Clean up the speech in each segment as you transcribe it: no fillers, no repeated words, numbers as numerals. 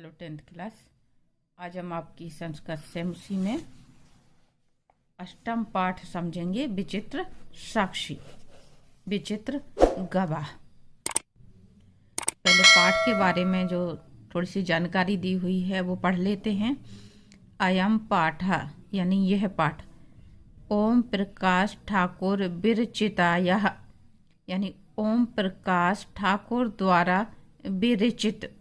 Hello 10th class. आज हम आपकी संस्कृत सेमसी में अष्टम पाठ समझेंगे। विचित्र साक्षी, विचित्र गवाह। पहले पाठ के बारे में जो थोड़ी सी जानकारी दी हुई है वो पढ़ लेते हैं। अयम पाठ यानी यह पाठ ओम प्रकाश ठाकुर विरचितायः यानी ओम प्रकाश ठाकुर द्वारा विरचित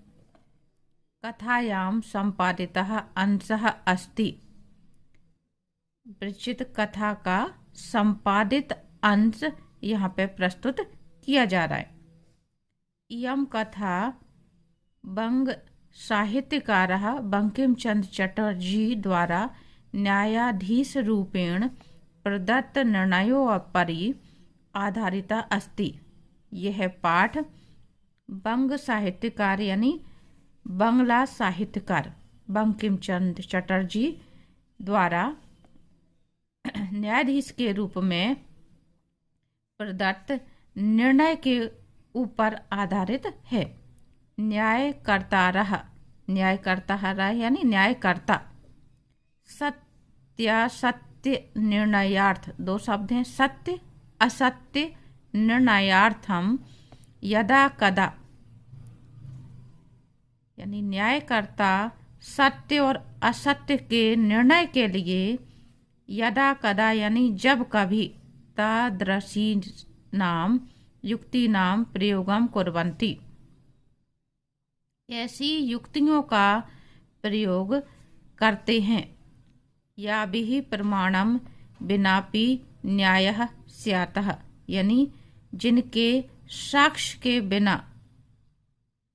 कथायां संपादितः अंशः अस्ति। विरचित कथा का संपादित अंश यहाँ पे प्रस्तुत किया जा रहा है। इयं कथा बंग साहित्यकारः बंकिम चंद्र चटर्जी द्वारा न्यायाधीश रूपेण प्रदत्त निर्णयोपरि आधारिता अस्ति। यह पाठ बंग साहित्यकार यानी बंगला साहित्यकार बंकिम चंद्र चटर्जी द्वारा न्यायाधीश के रूप में प्रदत्त निर्णय के ऊपर आधारित है। न्यायकर्तारः यानी न्यायकर्ता सत्यासत्य निर्णयार्थ, दो शब्द हैं, सत्य असत्य निर्णयार्थम यदा कदा यानी न्यायकर्ता सत्य और असत्य के निर्णय के लिए यदा कदा यानी जब कभी तादृशी नाम युक्ति नाम प्रयोगम कुर्वन्ति, ऐसी युक्तियों का प्रयोग करते हैं। या भी प्रमाणम बिनापि न्यायः स्यातः यानी जिनके साक्ष्य के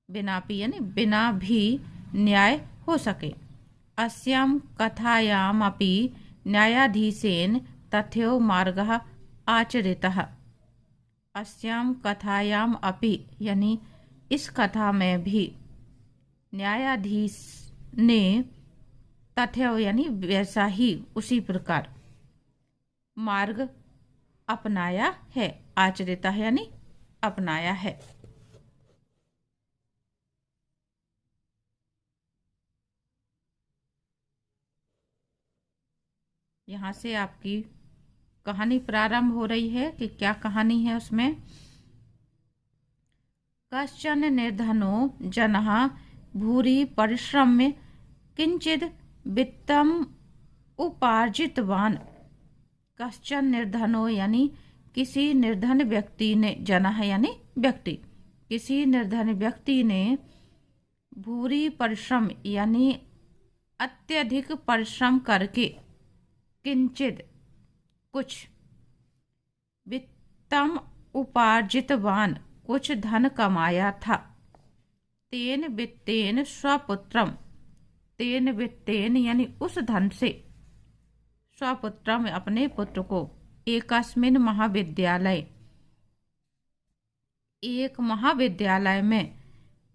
बिनापि यानी बिना भी न्याय हो सके। अस्यां कथायाम अपि न्यायाधीशेन तथैव मार्गः आचरितः। अस्यां कथायाम अपि यानी इस कथा में भी न्यायाधीश ने तथैव यानी वैसा ही उसी प्रकार मार्ग अपनाया है। आचरिता यानी अपनाया है। यहाँ से आपकी कहानी प्रारंभ हो रही है कि क्या कहानी है उसमें। कश्चन निर्धनो जनः भूरि परिश्रम्य किंचिद वित्तम उपार्जितवान। कश्चन निर्धनो यानी किसी निर्धन व्यक्ति ने, जनः यानी व्यक्ति, किसी निर्धन व्यक्ति ने भूरि परिश्रम यानी अत्यधिक परिश्रम करके किंचित कुछ वित्तम उपार्जितवान कुछ धन कमाया था। तेन वित्तेन स्वपुत्रम, तेन वित्तेन यानी उस धन से, स्वपुत्रम अपने पुत्र को, एकस्मिन् महाविद्यालय एक महाविद्यालय में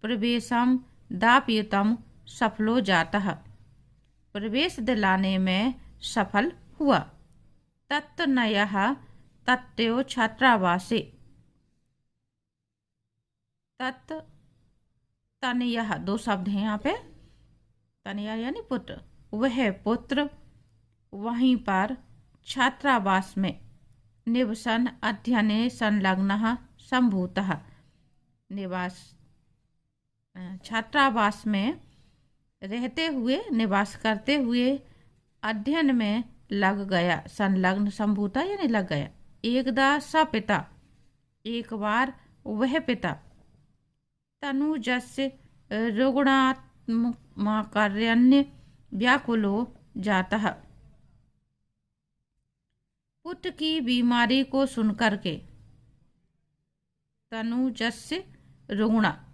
प्रवेशम दापयितुम सफलो जातः प्रवेश दिलाने में सफल हुआ। तत्तनयः तत्तेव छात्रावासे, तत्तनयः दो शब्द हैं यहाँ पे, तनया यानी पुत्र, वह पुत्र वहीं पर छात्रावास में निवसन अध्ययने संलग्नः संभूतः निवास छात्रावास में रहते हुए, निवास करते हुए अध्ययन में लग गया। संलग्न संभूता यानी लग गया। एकदा स पिता एक बार वह पिता तनुजस्य रुग्णात्मकार्यण्य व्याकुलो जातः पुत्र की बीमारी को सुनकर के, तनुजस्य रुग्णा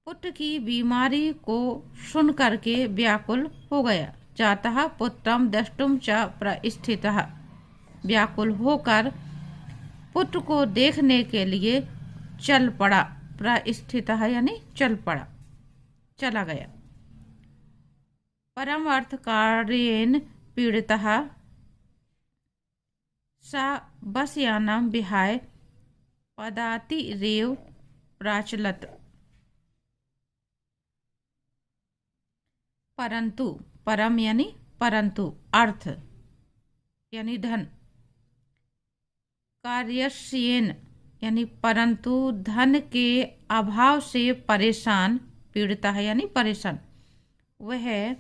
पुत्र की बीमारी को सुन करके व्याकुल हो गया। जातः पुत्रम द्रष्टुम च प्रस्थितः व्याकुल होकर पुत्र को देखने के लिए चल पड़ा। प्रस्थितः यानी चल पड़ा, चला गया। परम अर्थ कार्येन पीड़ितः सा बसयानम विहाय पदाति रेव प्राचलत परंतु, परम यानी परंतु, अर्थ यानी धन, कार्यस्येन यानी परंतु धन के अभाव से परेशान, पीड़िता है यानी परेशान, वह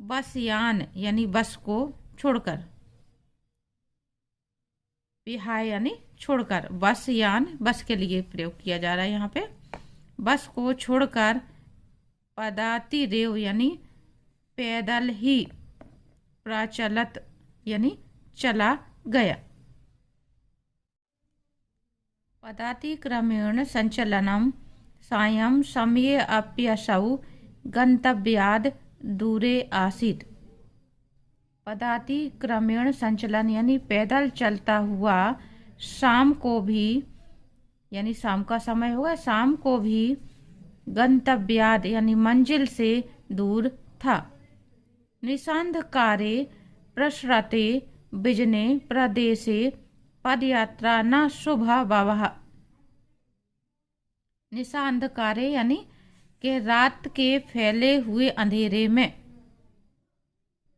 बसयान यानी बस को छोड़कर, विहाय यानी छोड़कर, बस यान बस के लिए प्रयोग किया जा रहा है यहाँ पे, बस को छोड़कर पदाति रेव यानी पैदल ही, प्रचलत यानी चला गया। पदाति क्रमेण संचलनम सायं समये अप्यसौ गंतव्याद दूरे आसीत्। पदाति क्रमेण संचलन यानी पैदल चलता हुआ शाम को भी, यानी शाम का समय होगा, शाम को भी गंतव्याद यानी मंजिल से दूर था। निशांधकारे प्रसरते बिजने प्रदेशे पदयात्रा न शुभ भवः। निशांधकारे यानी के रात के फैले हुए अंधेरे में,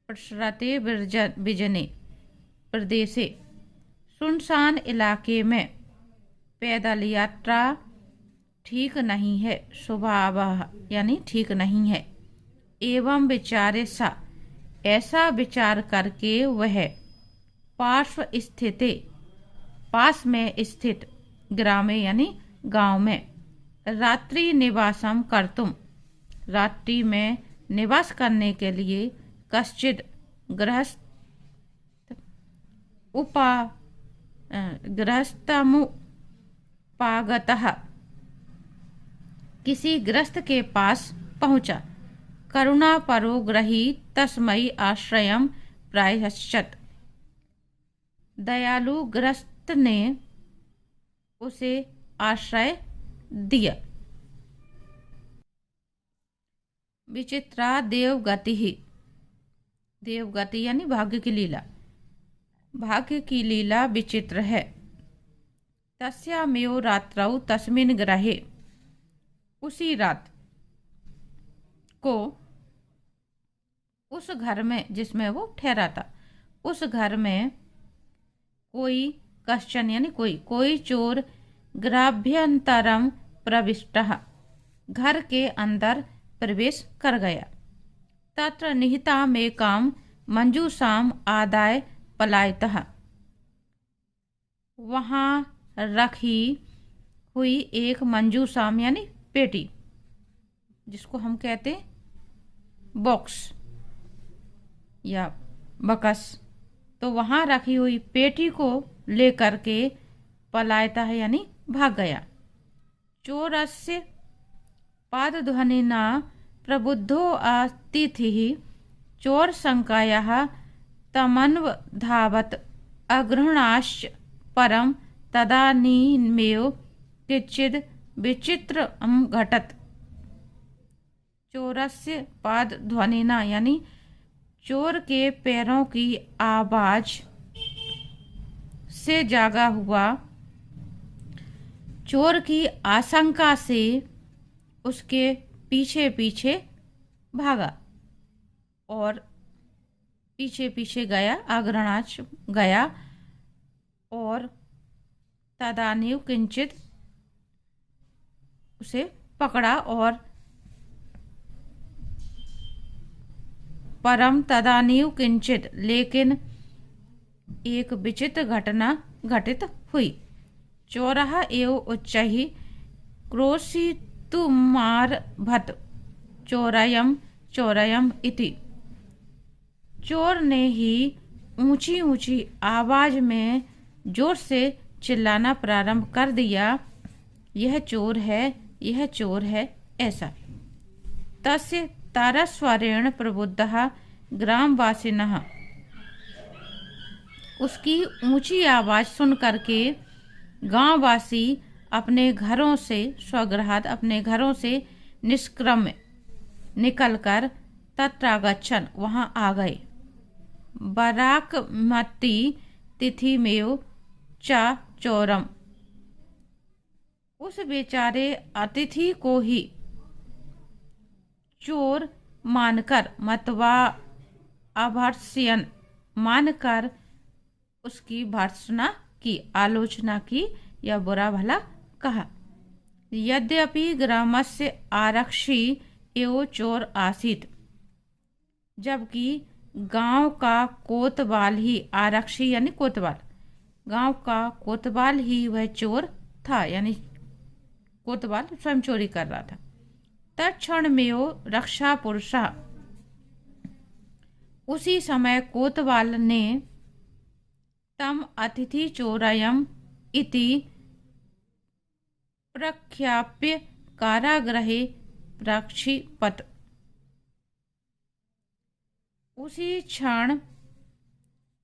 प्रसरते बिजने प्रदेशे सुनसान इलाके में, पैदल यात्रा ठीक नहीं है, स्वभाव यानी ठीक नहीं है। एवं विचारे सा ऐसा विचार करके वह पार्श्व स्थिते पास में स्थित ग्रामे यानी गांव में रात्रि निवासम करतुम रात्रि में निवास करने के लिए कश्चिद गृहस्थ गृहस्थमुपागतः किसी गृहस्थ के पास पहुंचा। करुणा परो ग्रही तस्मै आश्रयम प्रायश्चत। दयालु गृहस्थ ने उसे आश्रय दिया। विचित्रा देवगति ही, देवगति यानी भाग्य की लीला, भाग्य की लीला विचित्र है। तस्यामेव रात्रौ तस्मिन् गृहे, उसी रात को उस घर में जिसमें वो ठहरा था, उस घर में कोई कश्चन यानी कोई चोर गृहाभ्यंतरम प्रविष्टः, घर के अंदर प्रवेश कर गया। तत्र निहिताम एकाम मंजूषाम आदाय पलायतः, वहां रखी हुई एक मंजूषाम यानी पेटी, जिसको हम कहते हैं बॉक्स या बकस, तो वहां रखी हुई पेटी को लेकर के पलायता है यानी भाग गया। चोरस्य पादध्वनिना प्रबुद्धो अतिथिः चोर संकायाः तमन्वधावत् अगृह्णाश्च परं तदानीमेव किंचिद् विचित्रं घटत्। चोरस्य पादध्वनिना यानी चोर के पैरों की आवाज से जागा हुआ, चोर की आशंका से उसके पीछे पीछे भागा और पीछे पीछे गया, अग्रणाच गया, और तदानीव किंचित उसे पकड़ा, और परम तदानीव किंचित लेकिन एक विचित्र घटना घटित हुई। चोरः एव उच्चैः क्रोशितुमारभत चोरयम चोरयम इति। चोर ने ही ऊंची ऊंची आवाज में जोर से चिल्लाना प्रारंभ कर दिया, यह चोर है, यह चोर है, ऐसा। तस्य तारस्वरेण प्रबुद्धः ग्रामवासिनः, उसकी ऊंची आवाज सुन करके गांववासी अपने घरों से स्वगृहात् अपने घरों से निष्क्रम्य निकलकर तत्रागच्छन् वहां आ गए। बराकमती तिथिमेव च चोरम, उस बेचारे अतिथि को ही चोर मानकर मतवा अभर्त्सयन् मानकर उसकी भर्त्सना की, आलोचना की या बुरा भला कहा। यद्यपि ग्रामस्य आरक्षी एवं चोर आसीत, जबकि गांव का कोतवाल ही, आरक्षी यानी कोतवाल, गांव का कोतवाल ही वह चोर था, यानी कोतवाल स्वयं चोरी कर रहा था। तत्क्षण में वो रक्षा पुरुषः, उसी समय कोतवाल ने तम अतिथि चोरयम् इति प्रख्याप्य कारागृहे प्रक्षिपत्। उसी क्षण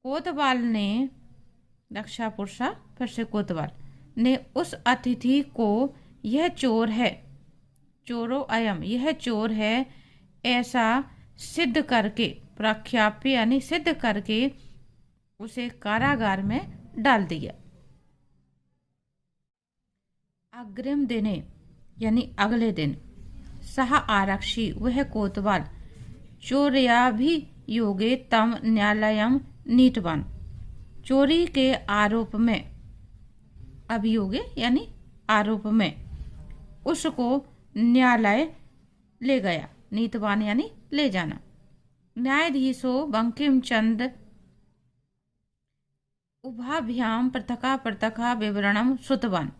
कोतवाल ने, रक्षा पुरुषा फिर से कोतवाल ने उस अतिथि को यह चोर है, चोरो अयम यह चोर है, ऐसा सिद्ध करके, प्रख्याप्य यानी सिद्ध करके उसे कारागार में डाल दिया। अग्रिम दिने यानी अगले दिन, सह आरक्षी वह कोतवाल, चोर्याभियोगे तम न्यायालयम नीतवान, चोरी के आरोप में, अभियोगे यानी आरोप में, उसको न्यायालय ले गया। नीतवान यानी ले जाना। न्यायाधीशो बंकिम चंद उभाभ्याम पृथका पृथका विवरणम श्रुतवान,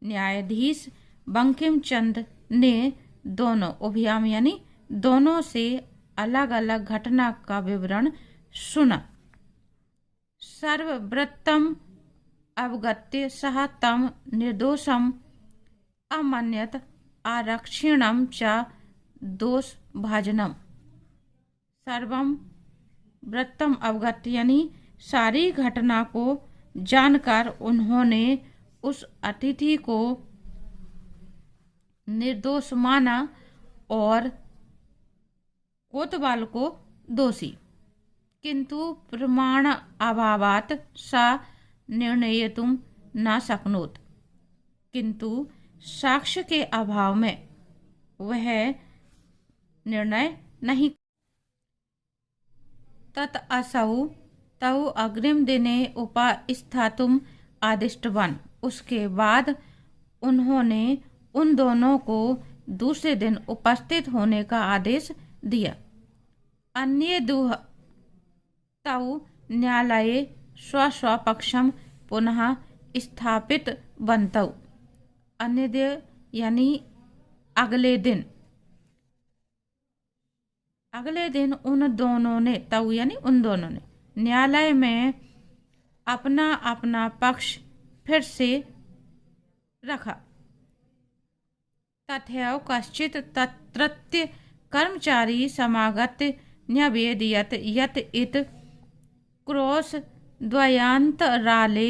न्यायाधीश बंकिम चंद ने दोनों, उभयाम यानी दोनों से अलग अलग घटना का विवरण सुना। सर्ववृत्तम अवगत्य सह तम निर्दोषम अमन्यत आरक्षिणम च दोष भाजनम। सर्वम वृत्तम अवगत्य यानी सारी घटना को जानकर उन्होंने उस अतिथि को निर्दोष माना और कोतवाल को दोषी, किंतु प्रमाण अभावात सा निर्णयितुम न शक्नोत, किंतु साक्ष्य के अभाव में वह निर्णय नहीं। तत् असौ तौ अग्रिम दिने उपस्थातुम आदिष्टवान, उसके बाद उन्होंने उन दोनों को दूसरे दिन उपस्थित होने का आदेश दिया। अन्ये दुह तौ न्यायालये स्वस्वपक्षम पुनः स्थापित बन्तौ। अन्य दिन यानी अगले दिन, अगले दिन उन दोनों ने, तौ यानी उन दोनों ने, न्यायालय में अपना अपना पक्ष फिर से रखा। तथैव कश्चित् तत्रत्य कर्मचारी समागत्य न्यवेदयत् यत् इत क्रोश द्वयान्तराले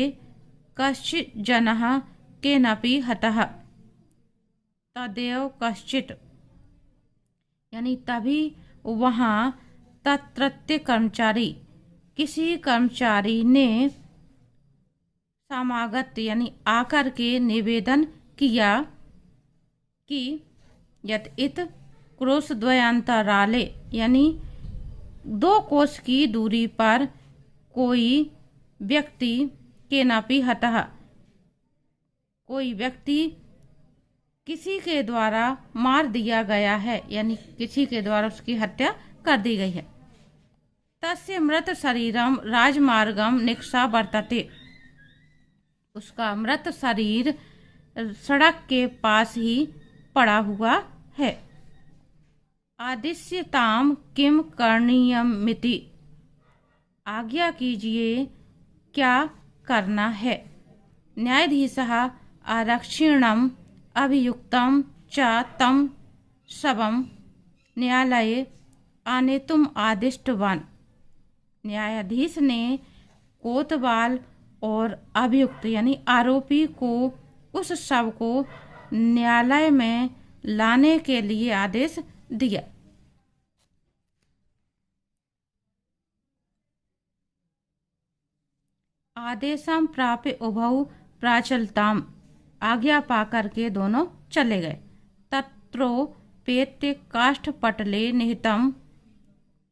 कश्चित् जनः केनापि हतः। तदेव कश्चित् यानी तभी वहाँ तत्रत्य कर्मचारी, किसी कर्मचारी ने समागत यानी आकर के निवेदन किया कि यत इत क्रोश द्वयांतराले यानी 2 कोस की दूरी पर कोई व्यक्ति केनापि हतः, कोई व्यक्ति किसी के द्वारा मार दिया गया है, यानी किसी के द्वारा उसकी हत्या कर दी गई है। तस्य मृत शरीरम राजमार्गम निक्षा वर्तते, उसका मृत शरीर सड़क के पास ही पड़ा हुआ है। आदिश्यताम किम करणीयमिति, आज्ञा कीजिए क्या करना है। न्यायाधीशः आरक्षिणम अभियुक्तम च तम शवम न्यायालये आनेतुम आदिष्टवान, न्यायाधीश ने कोतवाल और अभियुक्त यानी आरोपी को, उस शव को न्यायालय में लाने के लिए आदेश दिया। आदेशम प्राप्य उभौ प्राचलताम, आज्ञा पाकर के दोनों चले गए। तत्रो पेत्य काष्ठपटले निहितम,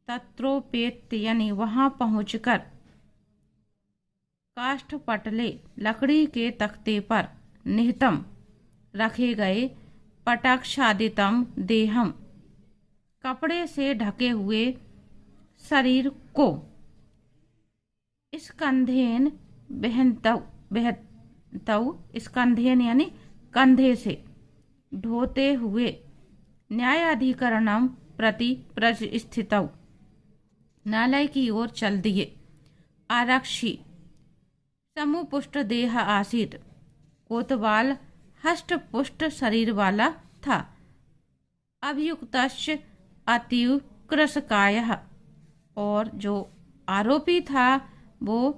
तत्रोपेत्य यानी वहां पहुंचकर, काष्ठपटले लकड़ी के तख्ते पर, निहितम रखे गए, पटाक्षादितम देहम कपड़े से ढके हुए शरीर को, स्कंधेन बहतौ स्कंधेन यानी कंधे से ढोते हुए, न्यायाधिकरणम प्रति प्रतिष्ठितौ न्यायालय की ओर चल दिए। आरक्षी समुपुष्ट देह आसीत, कोतवाल हष्टपुष्ट शरीर वाला था। अभियुक्तश्च अतीव कृशकायः, और जो आरोपी था वो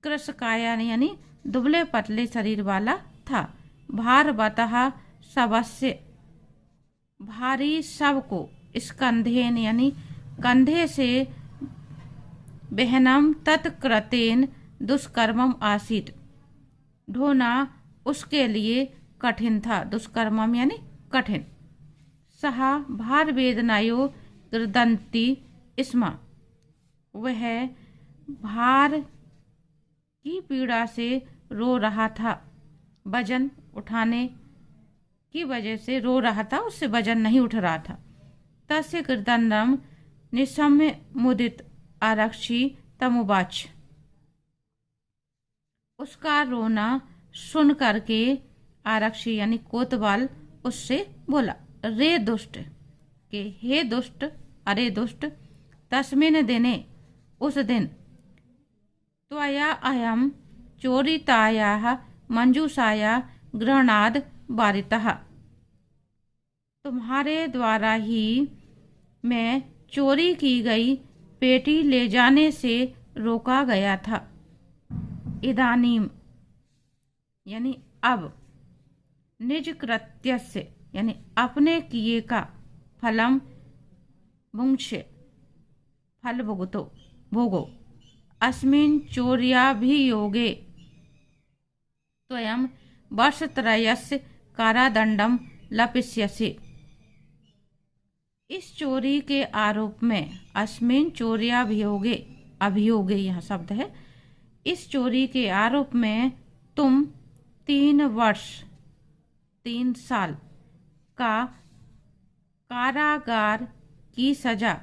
कृशकाय यानी दुबले पतले शरीर वाला था। भारवतः शवस्य भारी शव को, स्कंधेन यानी कंधे से, बहनम तत्कृतेन दुष्कर्मम आसीत ढोना उसके लिए कठिन था। दुष्कर्मम यानी कठिन। सहा भार वेदनायो गृदंती स्म, वह भार की पीड़ा से रो रहा था। वजन उठाने की वजह से रो रहा था, उससे वजन नहीं उठ रहा था। तस्य कृदंडम निशम्य मुदित आरक्षी तमुवाच, उसका रोना सुन करके आरक्षी यानी कोतवाल उससे बोला, रे दुष्ट, के हे दुष्ट, अरे दुष्ट, तस्मिन् दिने उस दिन, त्वया अयम चोरितायाः मंजूषाया गृहणाद वारितः, तुम्हारे द्वारा ही मैं चोरी की गई पेटी ले जाने से रोका गया था। इदानीम यानी अब, निज कृत्यस्य यानी अपने किए का, फलम मुंक्ष्य फल भोगो, अस्मिन् चौर्याभियोगे त्वयं वर्षत्रयस्य कारादंडम लपिष्यसि, इस चोरी के आरोप में, अस्मिन् चौर्याभियोगे, अभियोगे यह शब्द है, इस चोरी के आरोप में तुम 3 वर्ष 3 साल का कारागार की सजा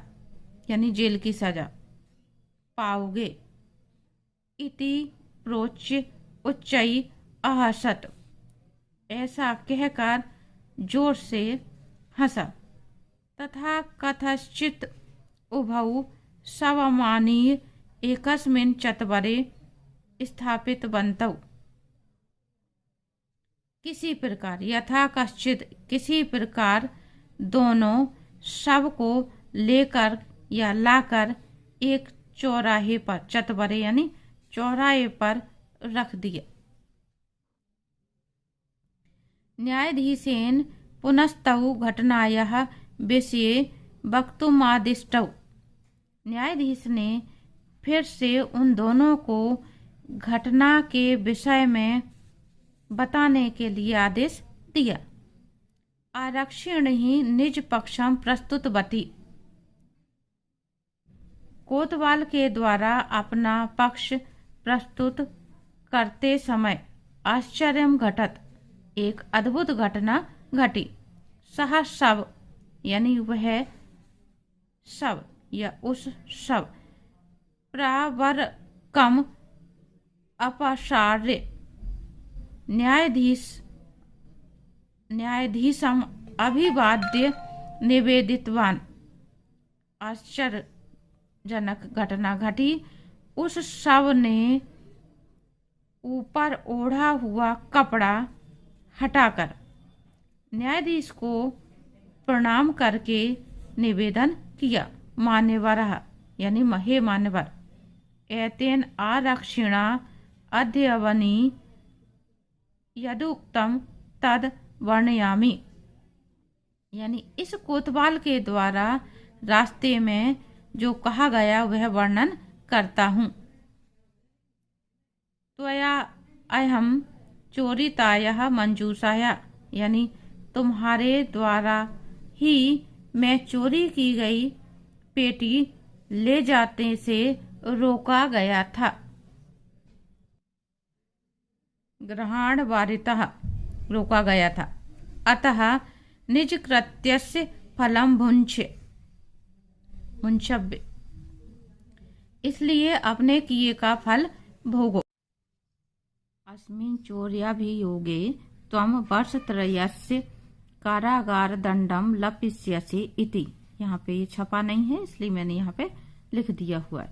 यानी जेल की सजा पाओगे। इति प्रोच्य उच्चई अहसत, ऐसा कहकर जोर से हंसा। तथा कथश्चित उभौ शवमानीय एकस्मिन् चत्वरे स्थापितवन्तौ, किसी प्रकार, यथा कश्चित किसी प्रकार, दोनों शव को लेकर या लाकर एक चौराहे पर, चत्वरे यानी चौराहे पर रख दिया। न्यायाधीशेन पुनस्तौ घटनायाः विषये वक्तुमादिष्टौ, न्यायाधीश ने फिर से उन दोनों को घटना के विषय में बताने के लिए आदेश दिया। आरक्षिण ही निज पक्षम प्रस्तुतवती, कोतवाल के द्वारा अपना पक्ष प्रस्तुत करते समय आश्चर्यम घटत, एक अद्भुत घटना घटी। सह शव यानी वह शव या उस शव, प्रावरकम अपसार्य, न्यायाधीशम अभिवाद्य निवेदितवान, आश्चर्यजनक घटना घटी। उस शव ने ऊपर ओढ़ा हुआ कपड़ा हटाकर न्यायाधीश को प्रणाम करके निवेदन किया। मान्यवरः यानी हे मान्यवर, एतेन आरक्षिणा अद्यवनी यदुक्तम तद वर्णयामि, यानी इस कोतवाल के द्वारा रास्ते में जो कहा गया वह वर्णन करता हूँ। त्वया अहम चोरितायाः मंजूषाया, यानी तुम्हारे द्वारा ही में चोरी की गई पेटी ले जाने से रोका गया था। ग्रहण वारितः रोका गया था। अतः निज कृत्यस्य फलम भुञ्चव्य, इसलिए अपने किए का फल भोगो। अस्मिन् चौर्याभियोगे त्वं वर्षत्रयस्य कारागार दंडम लप्स्यसि इति। यहाँ पे ये छपा नहीं है इसलिए मैंने यहाँ पे लिख दिया हुआ है।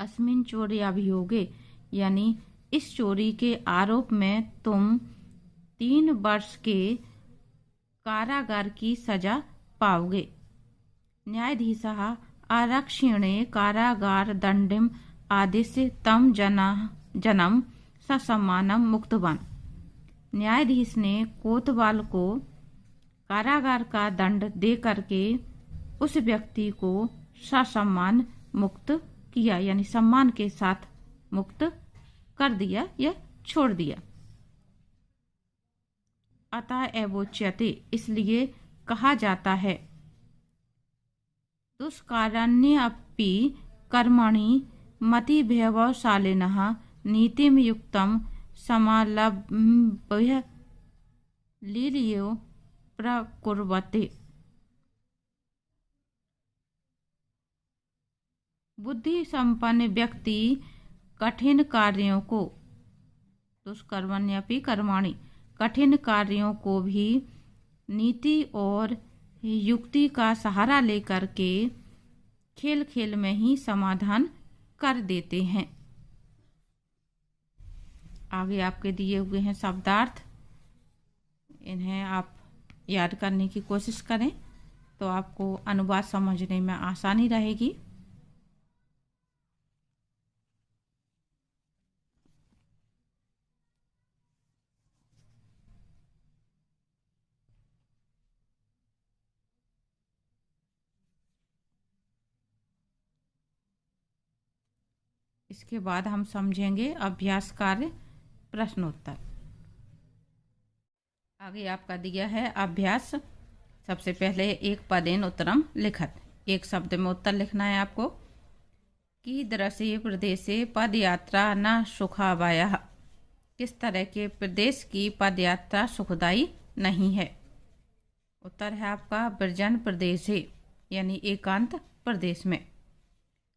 अस्मिन् चौर्याभियोगे यानी इस चोरी के आरोप में तुम 3 वर्ष के कारागार की सजा पाओगे। न्यायाधीशः आरक्षिणे कारागार दंडिम आदिश्य तम जनम ससम्मानम मुक्तवान। न्यायाधीश ने कोतवाल को कारागार का दंड दे करके उस व्यक्ति को ससम्मान मुक्त किया, यानी सम्मान के साथ मुक्त कर दिया या छोड़ दिया। अतः एवोच्यते, इसलिए कहा जाता है, दुष्कारण्यपि कर्मणि मतिभैवशालिनः नीतिं युक्तं समालभ्य लील्यो प्रकुर्वते। बुद्धि संपन्न व्यक्ति कठिन कार्यों को, दुष्कर्मण्यपि कर्माणि, कठिन कार्यों को भी नीति और युक्ति का सहारा लेकर के खेल खेल में ही समाधान कर देते हैं। आगे आपके दिए हुए हैं शब्दार्थ, इन्हें आप याद करने की कोशिश करें तो आपको अनुवाद समझने में आसानी रहेगी। इसके बाद हम समझेंगे अभ्यास कार्य प्रश्नोत्तर। आगे आपका दिया है अभ्यास। सबसे पहले एक पदेन उत्तरम लिखत, एक शब्द में उत्तर लिखना है आपको। कीदृशे प्रदेशे पद यात्रा न सुखावहः, किस तरह के प्रदेश की पद यात्रा सुखदायी नहीं है। उत्तर है आपका विर्जन प्रदेशे, यानी एकांत प्रदेश में।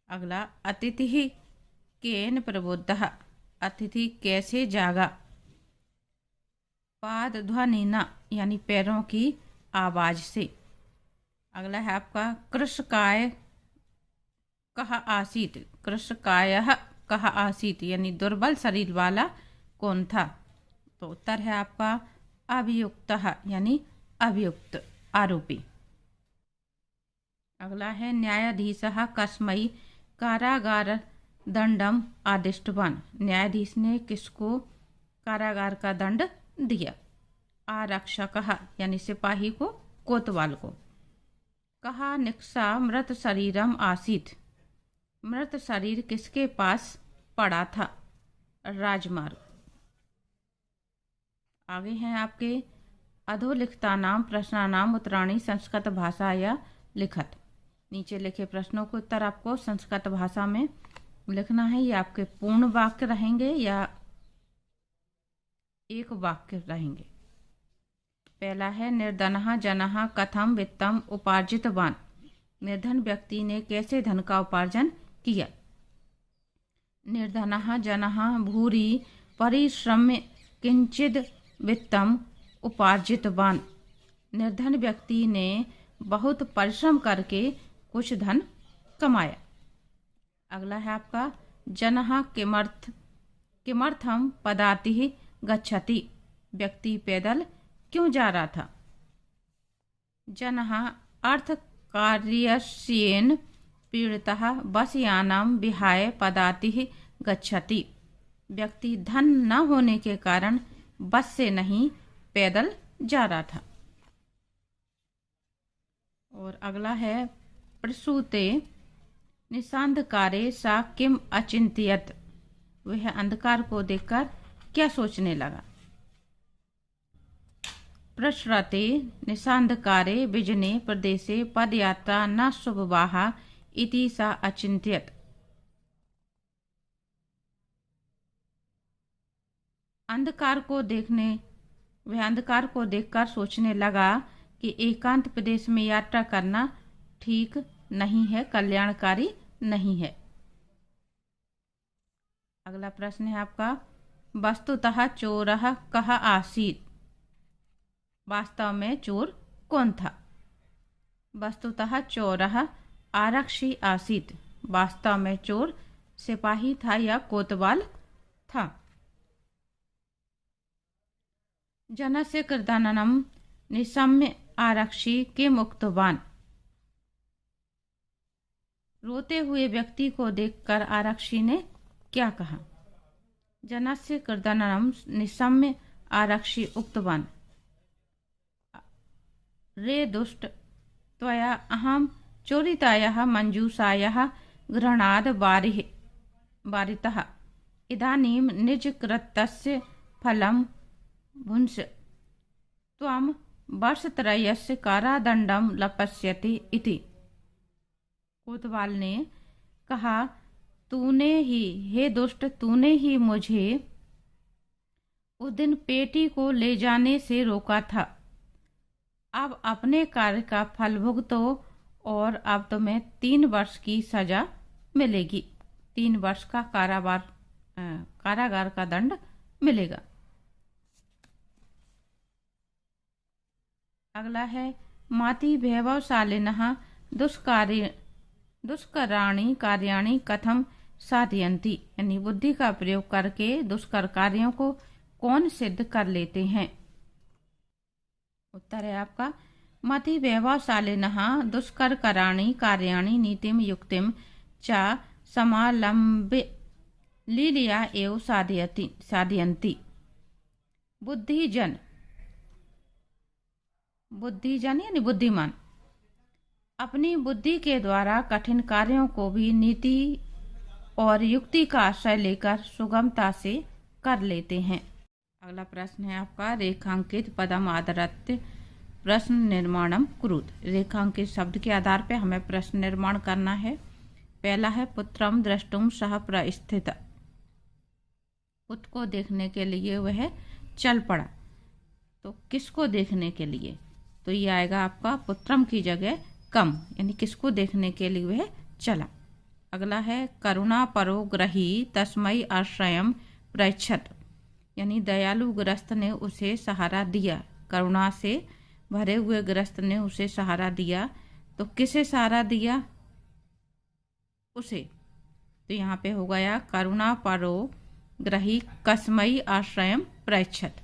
अगला अतिथि केन प्रबुद्धः, अतिथि कैसे जागा। पाद ध्वनिना, यानी पैरों की आवाज से। अगला है आपका कृशकाय कह आसीत, कृशकायः कह आसीत, यानी दुर्बल शरीर वाला कौन था। तो उत्तर है आपका अभियुक्तः, यानी अभियुक्त, आरोपी। अगला है न्यायाधीशः कस्मै कारागार दंडम आदिष्टवान, न्यायाधीश ने किसको कारागार का दंड दिया। आरक्षकः, यानी सिपाही को, कोतवाल को। कहा निक्सा मृत शरीरम आसीत, मृत शरीर किसके पास पड़ा था। राजमार्ग। आगे हैं आपके अधोलिखिता नाम प्रश्नानाम उत्तराणि संस्कृत भाषा या लिखत। नीचे लिखे प्रश्नों के उत्तर आपको संस्कृत भाषा में लिखना है। ये आपके पूर्ण वाक्य रहेंगे या एक वाक्य रहेंगे। पहला है निर्धनः जनः कथम वित्तम उपार्जितवान, निर्धन व्यक्ति ने कैसे धन का उपार्जन किया। निर्धनः जनः भूरि परिश्रम किंचिद वित्तम उपार्जितवान, निर्धन व्यक्ति ने बहुत परिश्रम करके कुछ धन कमाया। अगला है आपका जनः किमर्थम पदातिः गच्छति, व्यक्ति पैदल क्यों जा रहा था। जनः अर्थ कार्यस्येन पीड़ितः बसयानम विहाय पदातिः गच्छति, व्यक्ति धन न होने के कारण बस से नहीं पैदल जा रहा था। और अगला है प्रसूते निशांधकारे सा किम अचिंत्यत, वह अंधकार को देखकर क्या सोचने लगा। प्रसरते निशान्धकारे विजने प्रदेशे पदयात्रा न शुभवाहा इति सा अचिन्त्यत। वह अंधकार को देखकर सोचने लगा कि एकांत प्रदेश में यात्रा करना ठीक नहीं है, कल्याणकारी नहीं है। अगला प्रश्न है आपका, वस्तुतः चोरः कः आसीत्? वास्तव में चोर कौन था? वस्तुतः चोरः आरक्षी आसीत्। वास्तव में चोर सिपाही था या कोतवाल था। जनस्य कृताननं निशम्य आरक्षी किम उक्तवान्? रोते हुए व्यक्ति को देखकर आरक्षी ने क्या कहा? जनस्य कृताननं निशम्य आरक्षी उक्तवान्, रे दुष्ट त्वया अहं चोरितायाः मञ्जूषायाः गृह्णाद् वारितः। इदानीं निजकृत्यस्य फलं भुंक्ष। त्वं वर्षत्रयस्य कारादण्डं लप्स्यति इति। कोतवाल ने कहा, हे दुष्ट, तूने ही मुझे उस दिन पेटी को ले जाने से रोका था। अब अपने कार्य का फल भुगतो और अब तुम्हें 3 वर्ष की सजा मिलेगी। 3 वर्ष का कारागार का दंड मिलेगा। अगला है, माति वैभवशालिनः दुष्कराणि कार्याणि कथम साधयन्ति? यानी बुद्धि का प्रयोग करके दुष्कर कार्यों को कौन सिद्ध कर लेते हैं? उत्तर है आपका, मति वैभवशालिनः दुष्कराणि कार्याणि नीतिम युक्तिम च समालम्ब्य लीलया एव साधयन्ति। बुद्धिजन यानी बुद्धिमान अपनी बुद्धि के द्वारा कठिन कार्यों को भी नीति और युक्ति का आश्रय लेकर सुगमता से कर लेते हैं। अगला प्रश्न है आपका, रेखांकित पदम आधारित प्रश्न निर्माणम कुरुत। रेखांकित शब्द के आधार पर हमें प्रश्न निर्माण करना है। पहला है, पुत्रम द्रष्टुम सह प्रस्थित। पुत्र को देखने के लिए वह चल पड़ा। तो किसको देखने के लिए? तो ये आएगा आपका पुत्रम की जगह कम, यानी किसको देखने के लिए वह चला। अगला है, करुणा परो ग्रही तस्मै आश्रयम प्रयच्छत। यानी दयालु ग्रस्त ने उसे सहारा दिया। करुणा से भरे हुए ग्रस्त ने उसे सहारा दिया। तो किसे सहारा दिया? उसे। तो यहाँ पे हो गया, करुणा परो ग्रही कस्मै आश्रयम प्रयच्छत।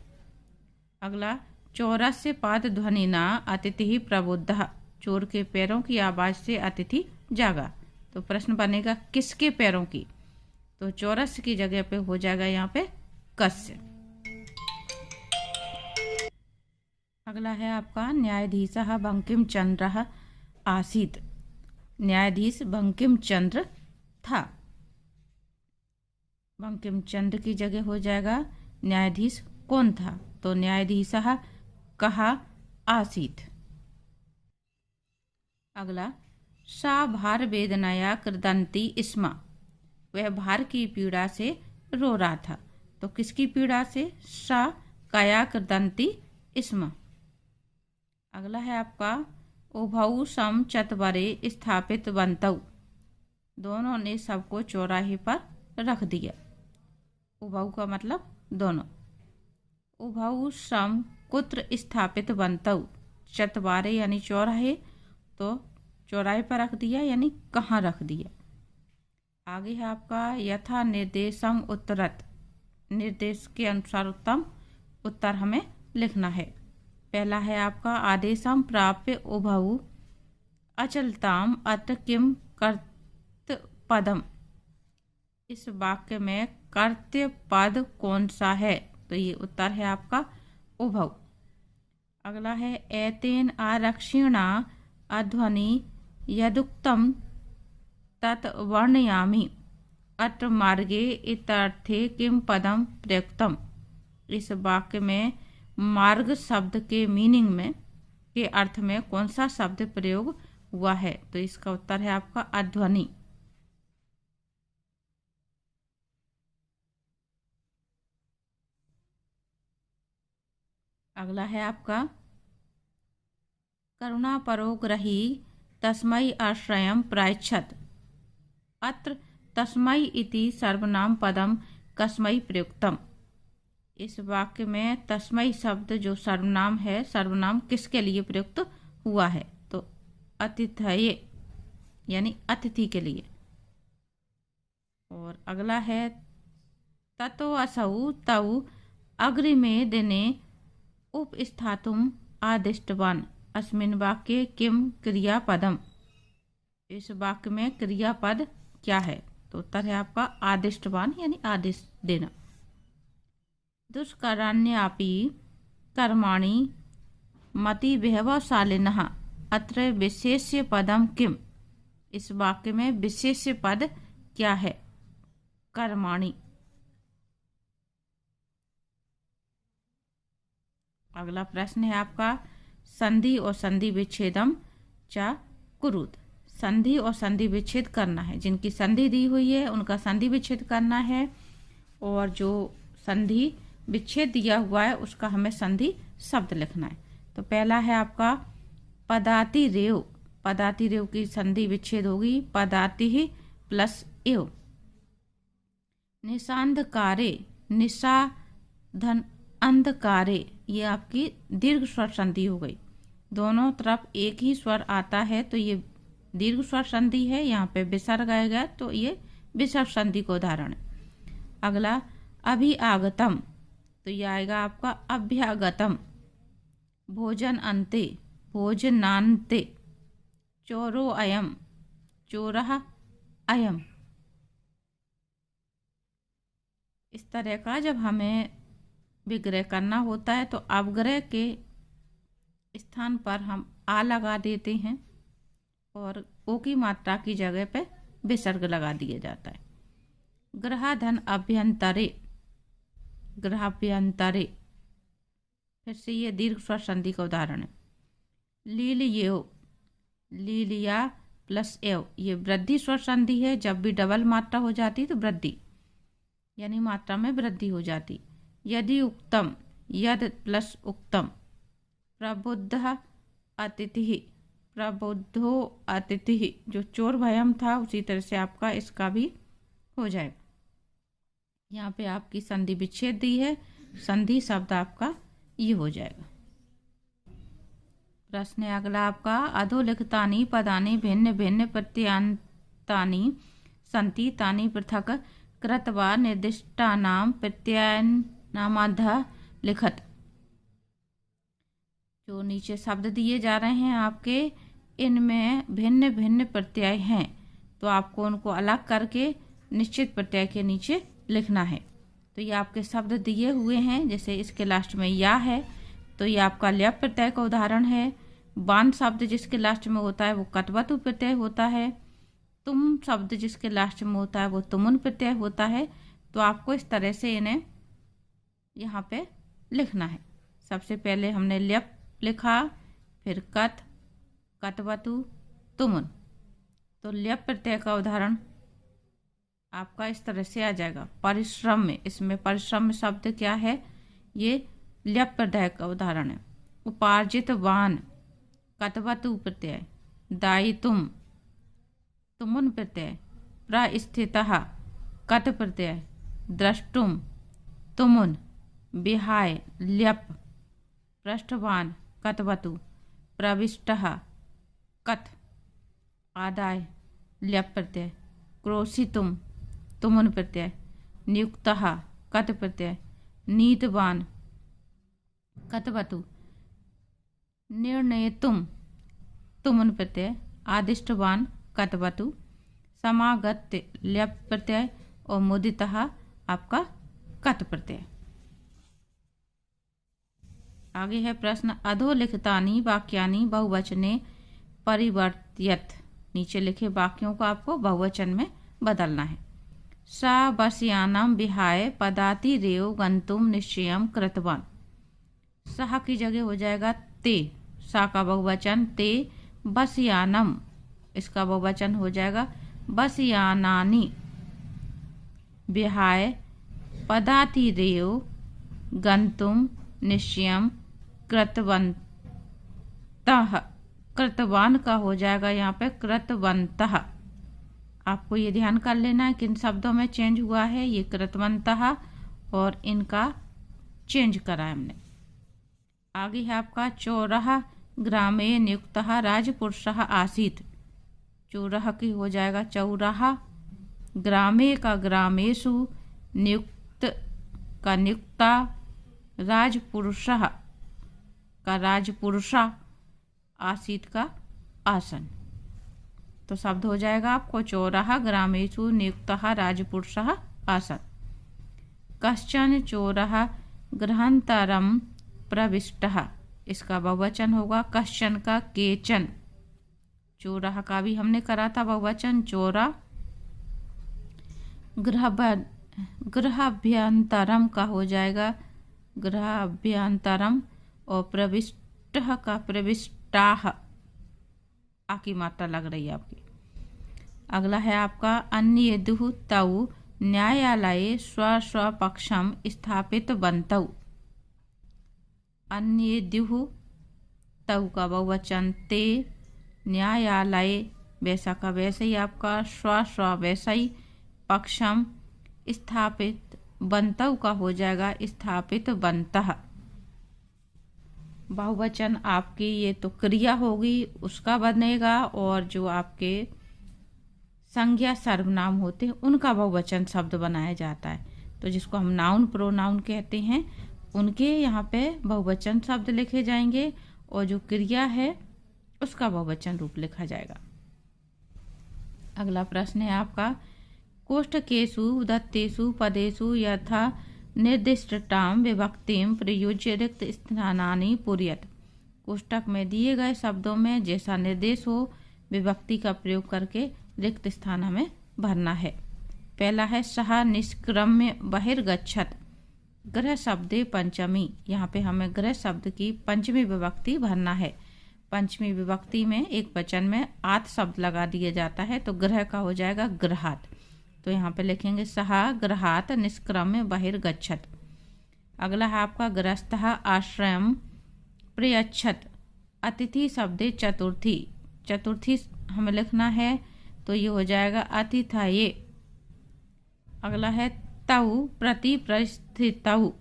अगला, चोरस्य पाद ध्वनिना अतिथि प्रबुद्धः। चोर के पैरों की आवाज से अतिथि जागा। तो प्रश्न बनेगा, किसके पैरों की? तो चौरस की जगह पे हो जाएगा यहाँ पे कस्य। अगला है आपका, न्यायाधीशः बंकिम चंद्र आसीत्। न्यायाधीश बंकिम चंद्र था। बंकिम चंद्र की जगह हो जाएगा, न्यायाधीश कौन था? तो न्यायाधीशः कः आसीत्। अगला, सा भार वेदनाया कृदन्ति स्म। वह भार की पीड़ा से रो रहा था। तो किसकी पीड़ा से? सा कया कृदन्ति स्म। अगला है आपका, उभौ सम चत्वरे स्थापित बंतौ। दोनों ने सबको चौराहे पर रख दिया। उभौ का मतलब दोनों। उभौ सम कुत्र स्थापित बंतौ। चत्वारे यानी चौराहे, तो चौराहे पर रख दिया यानी कहाँ रख दिया। आगे है आपका, यथा निर्देशम उत्तरत। निर्देश के अनुसार उत्तर हमें लिखना है। पहला है आपका, आदेशम प्राप्य उभौ अचलताम अत किम कर्त पदम। इस वाक्य में कर्त्य पद कौन सा है? तो ये उत्तर है आपका उभौ। अगला है, एतेन आरक्षिणा अध्वनि यदुक्तम तत् वर्णयामि अत्र मार्गे इत्यर्थे किम पदम प्रयुक्तम। इस वाक्य में मार्ग शब्द के मीनिंग में, के अर्थ में कौन सा शब्द प्रयोग हुआ है? तो इसका उत्तर है आपका अध्वनि। अगला है आपका करुणा परोग्रही तस्मै आश्रयं प्रायच्छत्। अत्र तस्मै इति सर्वनाम पदम कस्मै प्रयुक्तम। इस वाक्य में तस्मै शब्द जो सर्वनाम है, सर्वनाम किसके लिए प्रयुक्त हुआ है? तो अतिथये यानी अतिथि के लिए। और अगला है ततो असौ तौ अग्रिमे दिने उपस्थातुम आदिष्टवान। अस्मिन् वाक्ये किम क्रियापदम। इस वाक्य में क्रियापद क्या है? तो उत्तर है आपका आदिष्टवान यानी आदेश देना। दुष्कराण्यपि कर्माणि मति वैभवशालिनः। अत्र विशेष्य पदम किम। इस वाक्य में विशेष्य पद क्या है? कर्माणि। अगला प्रश्न है आपका संधि और संधि विच्छेदम च कुरुत। संधि और संधि विच्छेद करना है। जिनकी संधि दी हुई है उनका संधि विच्छेद करना है, और जो संधि विच्छेद दिया हुआ है उसका हमें संधि शब्द लिखना है। तो पहला है आपका पदाति रेव। पदाति रेव की संधि विच्छेद होगी पदाति ही प्लस एव। निशांधकारे, निशा धन अंधकारे, ये आपकी दीर्घ स्वर संधि हो गई। दोनों तरफ एक ही स्वर आता है तो ये दीर्घ स्वर संधि है। यहाँ पे विसर्ग आएगा तो ये विसर्ग संधि का उदाहरण है। अगला अभिआगतम, तो ये आएगा आपका अभ्यागतम। भोजन अंते, भोजनांते। चोरो अयम, चोरः अयम। इस तरह का जब हमें विग्रह करना होता है तो अवग्रह के स्थान पर हम आ लगा देते हैं और ओ की मात्रा की जगह पे विसर्ग लगा दिया जाता है। ग्रहाधन अभ्यंतरे, ग्रहाभ्यंतरे। फिर से ये दीर्घ स्वर संधि का उदाहरण है। लीलियो, लीलिया प्लस एव, ये वृद्धि स्वर संधि है। जब भी डबल मात्रा हो जाती तो वृद्धि यानी मात्रा में वृद्धि हो जाती। यदि उक्तम, यद प्लस उक्तम। प्रबुद्ध अतिथि, प्रबुद्धो अतिथि। जो चोर भयम था उसी तरह से आपका इसका भी हो जाएगा। यहाँ पे आपकी संधि विच्छेद दी है, संधि शब्द आपका ये हो जाएगा। प्रश्न है अगला आपका अधोलिखितानि पदानि भिन्न भिन्न प्रत्ययान्तानि सन्ति तानि पृथक् कृत्वा निर्दिष्टानां प्रत्ययानामधः लिखत। जो नीचे शब्द दिए जा रहे हैं आपके, इनमें भिन्न भिन्न प्रत्यय हैं तो आपको उनको अलग करके निश्चित प्रत्यय के नीचे लिखना है। तो ये आपके शब्द दिए हुए हैं। जैसे इसके लास्ट में या है तो ये आपका ल्यप प्रत्यय का उदाहरण है। बान शब्द जिसके लास्ट में होता है वो कत्वतु प्रत्यय होता है। तुम शब्द जिसके लास्ट में होता है वो तुमुन प्रत्यय होता है। तो आपको इस तरह से इन्हें यहाँ पे लिखना है। सबसे पहले हमने ल्यप लिखा, फिर कत, कत्वतु, तुमुन। तो ल्यप प्रत्यय का उदाहरण आपका इस तरह से आ जाएगा। परिश्रम में, इसमें परिश्रम शब्द क्या है? ये ल्यप प्रत्यय का उदाहरण है। उपार्जित वान, कत्वतु प्रत्यय। दायितुम, तुमुन प्रत्यय। प्रस्थितः, कत प्रत्यय। द्रष्टुम, तुमुन। विहाय, ल्यप। पृष्ठवान, कत्वतु। प्रविष्टः, कत। आदाय, ल्यप प्रत्यय। क्रोशितुम, तुमुन प्रत्यय। नियुक्तः, कत प्रत्यय। नीतवान, कत्वतु। निर्णयतुम, तुमुन प्रत्यय। आदिष्टवान, कत्वतु। समागत्य, ल्यप प्रत्यय। और मुदितः आपका कत प्रत्यय। आगे है प्रश्न अधोलिखितानि वाक्यानि बहुवचने परिवर्त्यत। नीचे लिखे वाक्यों को आपको बहुवचन में बदलना है। सा बसयानम विहाय पदाति रेव गंतुम निश्चयं कृतवान। सह की जगह हो जाएगा ते, सा का बहुवचन ते बसयानम, इसका बहुवचन हो जाएगा बसयानानि। विहाय पदातिरेव गंतुम निश्चयं कृतवन्तः, कृतवान का हो जाएगा यहाँ पे कृतवन्तः। आपको ये ध्यान कर लेना है किन शब्दों में चेंज हुआ है, ये कृतवन्तः और इनका चेंज करा है हमने। आगे है आपका चौरह ग्रामे नियुक्तः राजपुरुषः आसीत्, चौरह की हो जाएगा चौराहा, ग्रामे का ग्रामेषु, नियुक्त का नियुक्ता, राजपुरुषः का राजपुरुषा, आसीत का आसन। तो शब्द हो जाएगा आपको चौराहा ग्रामेषु नियुक्तः राजपुरुषः आसन। कश्चन चोरः गृहान्तरं प्रविष्टः, इसका बहुवचन होगा कश्चन का केचन। चोरः का भी हमने करा था बहुवचन चोरा। गृहाभ्यंतरम का हो जाएगा गृहाभ्यंतरम, और प्रविष्ट का प्रविष्टाः, आ की मात्रा लग रही है आपकी। अगला है आपका अन्य दुह तौ न्यायालये स्व स्वपक्षम स्थापित बंतौ, अन्य दुह तौ का बहुवचन ते, न्यायालय वैसा का वैसे ही आपका, स्व स्व वैसा ही, पक्षम स्थापित, बंतौ का हो जाएगा स्थापित बंतः। बहुवचन आपकी ये तो क्रिया होगी उसका बनेगा, और जो आपके संज्ञा सर्वनाम होते हैं उनका बहुवचन शब्द बनाया जाता है। तो जिसको हम नाउन प्रोनाउन कहते हैं उनके यहाँ पे बहुवचन शब्द लिखे जाएंगे, और जो क्रिया है उसका बहुवचन रूप लिखा जाएगा। अगला प्रश्न है आपका कोष्ठकेषु दत्तेषु पदेषु यथा निर्दिष्टां विभक्तिं प्रयुज्य रिक्त स्थानानि पूरयत, कोष्ठक में दिए गए शब्दों में जैसा निर्देश हो विभक्ति का प्रयोग करके रिक्त स्थान हमें भरना है। पहला है सह निष्क्रम्य बहिर्गच्छत, गृह शब्दे पंचमी, यहाँ पे हमें गृह शब्द की पंचमी विभक्ति भरना है। पंचमी विभक्ति में एक वचन में आत शब्द लगा दिया जाता है, तो गृह का हो जाएगा गृहात। तो यहाँ पे लिखेंगे सह गृहात निष्क्रम्य बहिर्गच्छत। अगला है आपका गृहस्थः आश्रयं प्रयच्छत, अतिथि शब्दे चतुर्थी, चतुर्थी हमें लिखना है तो ये हो जाएगा अतिथये। अगला है तौ प्रति परिस्थितौ,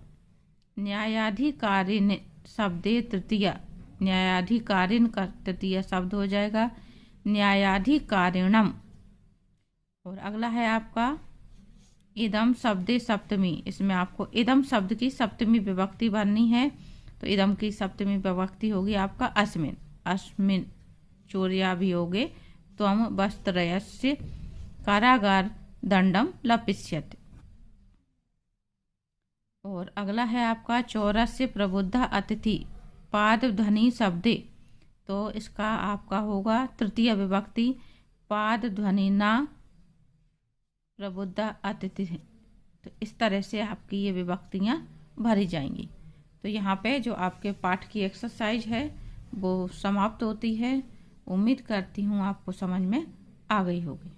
न्यायाधिकारिण शब्दे तृतीया, न्यायाधिकारिण का तृतीय शब्द हो जाएगा न्यायाधिकारिणम। और अगला है आपका इदम शब्दे सप्तमी, इसमें आपको इदम शब्द की सप्तमी विभक्ति भरनी है। तो इदम की सप्तमी विभक्ति होगी आपका अस्मिन, अस्मिन चोरिया भी होगे, त्वम वस्त्रयस्य कारागार दंडम लपिष्यति। और अगला है आपका चौरस्य प्रबुद्ध अतिथि पाद ध्वनि शब्दे, तो इसका आपका होगा तृतीय विभक्ति पाद ध्वनि ना प्रबुद्ध अतिथि। तो इस तरह से आपकी ये विभक्तियाँ भरी जाएंगी। तो यहाँ पे जो आपके पाठ की एक्सरसाइज है वो समाप्त होती है। उम्मीद करती हूँ आपको समझ में आ गई होगी।